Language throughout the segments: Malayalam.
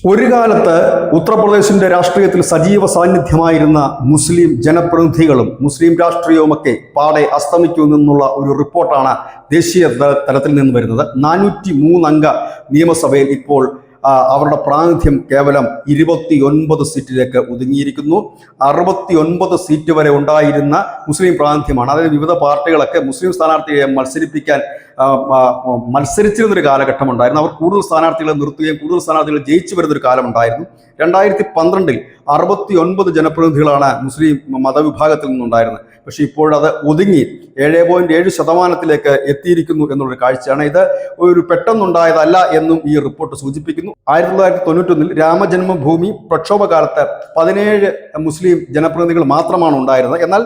ഒരു കാലത്ത് ഉത്തർപ്രദേശിന്റെ രാഷ്ട്രീയത്തിൽ സജീവ സാന്നിധ്യമായിരുന്ന മുസ്ലിം ജനപ്രതിനിധികളും മുസ്ലിം രാഷ്ട്രീയവുമൊക്കെ പാടെ അസ്തമിക്കുമെന്നുള്ള ഒരു റിപ്പോർട്ടാണ് ദേശീയ തലത്തിൽ നിന്ന് വരുന്നത്. 403 അംഗ നിയമസഭയിൽ ഇപ്പോൾ അവരുടെ പ്രാതിനിധ്യം കേവലം 29 സീറ്റിലേക്ക് ഒതുങ്ങിയിരിക്കുന്നു. 69 സീറ്റ് വരെ ഉണ്ടായിരുന്ന മുസ്ലിം പ്രാതിനിധ്യമാണ്. അതായത് വിവിധ പാർട്ടികളൊക്കെ മുസ്ലിം സ്ഥാനാർത്ഥിയെ മത്സരിച്ചിരുന്നൊരു കാലഘട്ടം ഉണ്ടായിരുന്നു. അവർ കൂടുതൽ സ്ഥാനാർത്ഥികളെ നിർത്തുകയും കൂടുതൽ സ്ഥാനാർത്ഥികൾ ജയിച്ചു വരുന്നൊരു കാലമുണ്ടായിരുന്നു. 2012 69 ജനപ്രതിനിധികളാണ് മുസ്ലിം മതവിഭാഗത്തിൽ നിന്നുണ്ടായിരുന്നത്. പക്ഷെ ഇപ്പോഴത് ഒതുങ്ങി 7.7% എത്തിയിരിക്കുന്നു എന്നുള്ളൊരു കാഴ്ചയാണ്. ഇത് ഒരു പെട്ടെന്നുണ്ടായതല്ല എന്നും ഈ റിപ്പോർട്ട് സൂചിപ്പിക്കുന്നു. 1991 രാമജന്മഭൂമി പ്രക്ഷോഭകാലത്ത് 17 മുസ്ലിം ജനപ്രതിനിധികൾ മാത്രമാണ് ഉണ്ടായിരുന്നത്. എന്നാൽ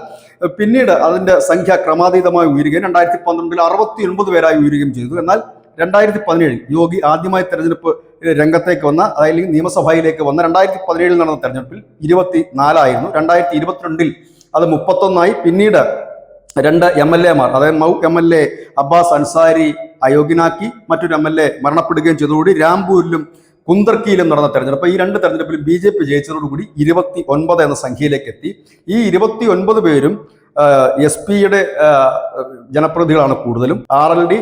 പിന്നീട് അതിന്റെ സംഖ്യ ക്രമാതീതമായി ഉയരുകയും 2012 69 പേരായി ഉയരുകയും ചെയ്തു. എന്നാൽ 2017 യോഗി ആദ്യമായി തെരഞ്ഞെടുപ്പ് രംഗത്തേക്ക് വന്ന, അതായത് നിയമസഭയിലേക്ക് വന്ന 2017 നടന്ന തെരഞ്ഞെടുപ്പിൽ 24 ആയിരുന്നു. 2022 അത് 31ആയി. പിന്നീട് 2 MLA-മാർ, അതായത് മൗ MLA അബ്ബാസ് അൻസാരി അയോഗ്യനാക്കി, മറ്റൊരു MLA മരണപ്പെടുകയും ചെയ്തതോടുകൂടി രാംപൂരിലും കുന്ദർക്കിയിലും നടന്ന തെരഞ്ഞെടുപ്പ്, ഈ 2 തെരഞ്ഞെടുപ്പിലും BJP ജയിച്ചതോടുകൂടി 29 എന്ന സംഖ്യയിലേക്ക് എത്തി. ഈ 29 പേരും SP-യുടെ ജനപ്രതിനിധികളാണ് കൂടുതലും. RLD,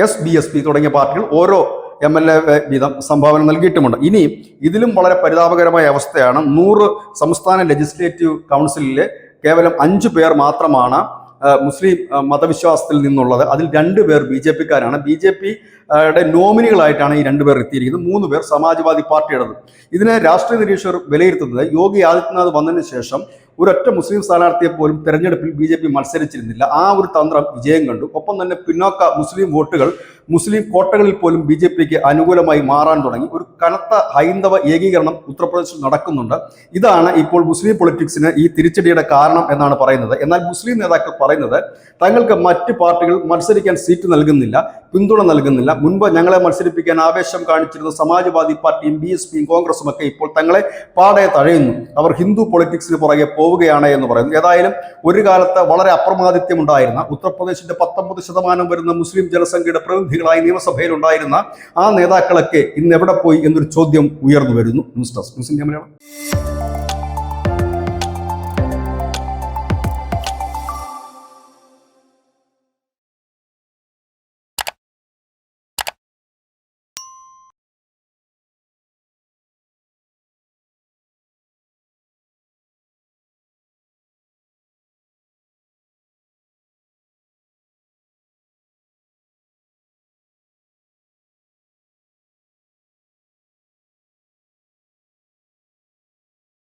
SBSP തുടങ്ങിയ പാർട്ടികൾ ഓരോ MLA വീതം സംഭാവന നൽകിയിട്ടുമുണ്ട്. ഇനി ഇതിലും വളരെ പരിതാപകരമായ അവസ്ഥയാണ്. 100 സംസ്ഥാന ലെജിസ്ലേറ്റീവ് കൗൺസിലിലെ കേവലം 5 പേർ മാത്രമാണ് മുസ്ലിം മതവിശ്വാസത്തിൽ നിന്നുള്ളത്. അതിൽ 2 പേർ BJP-ക്കാരാണ്. BJP-യുടെ നോമിനികളായിട്ടാണ് ഈ 2 പേർ എത്തിയിരിക്കുന്നത്. 3 പേർ സമാജ്വാദി പാർട്ടിയുടേത്. ഇതിനെ രാഷ്ട്രീയ നിരീക്ഷകർ വിലയിരുത്തുന്നത് യോഗി ആദിത്യനാഥ് വന്നതിന് ശേഷം ഒരൊറ്റ മുസ്ലിം സ്ഥാനാർത്ഥിയെ പോലും തെരഞ്ഞെടുപ്പിൽ BJP മത്സരിച്ചിരുന്നില്ല. ആ ഒരു തന്ത്രം വിജയം കണ്ടു. ഒപ്പം തന്നെ പിന്നോക്ക മുസ്ലിം വോട്ടുകൾ മുസ്ലിം കോട്ടകളിൽ പോലും BJP-ക്ക് അനുകൂലമായി മാറാൻ തുടങ്ങി. ഒരു കനത്ത ഹൈന്ദവ ഏകീകരണം ഉത്തർപ്രദേശിൽ നടക്കുന്നുണ്ട്. ഇതാണ് ഇപ്പോൾ മുസ്ലിം പൊളിറ്റിക്സിന് ഈ തിരിച്ചടിയുടെ കാരണം എന്നാണ് പറയുന്നത്. എന്നാൽ മുസ്ലിം നേതാക്കൾ പറയുന്നത് തങ്ങൾക്ക് മറ്റ് പാർട്ടികൾ മത്സരിക്കാൻ സീറ്റ് നൽകുന്നില്ല, പിന്തുണ നൽകുന്നില്ല. മുൻപ് ഞങ്ങളെ മത്സരിപ്പിക്കാൻ ആവേശം കാണിച്ചിരുന്ന സമാജ്വാദി പാർട്ടിയും BSP-യും കോൺഗ്രസും ഒക്കെ ഇപ്പോൾ തങ്ങളെ പാടെ തഴയുന്നു. അവർ ഹിന്ദു പൊളിറ്റിക്സിന് പുറകെ പോവുകയാണ് എന്ന് പറയുന്നു. ഏതായാലും ഒരു കാലത്ത് വളരെ അപ്രമാദിത്യം ഉണ്ടായിരുന്ന ഉത്തർപ്രദേശിന്റെ 19% വരുന്ന മുസ്ലിം ജനസംഖ്യയുടെ പ്രതിനിധികളായി നിയമസഭയിൽ ഉണ്ടായിരുന്ന ആ നേതാക്കളൊക്കെ ഇന്ന് എവിടെ പോയി എന്നൊരു ചോദ്യം ഉയർന്നു വരുന്നു. News desk news India Malayalam.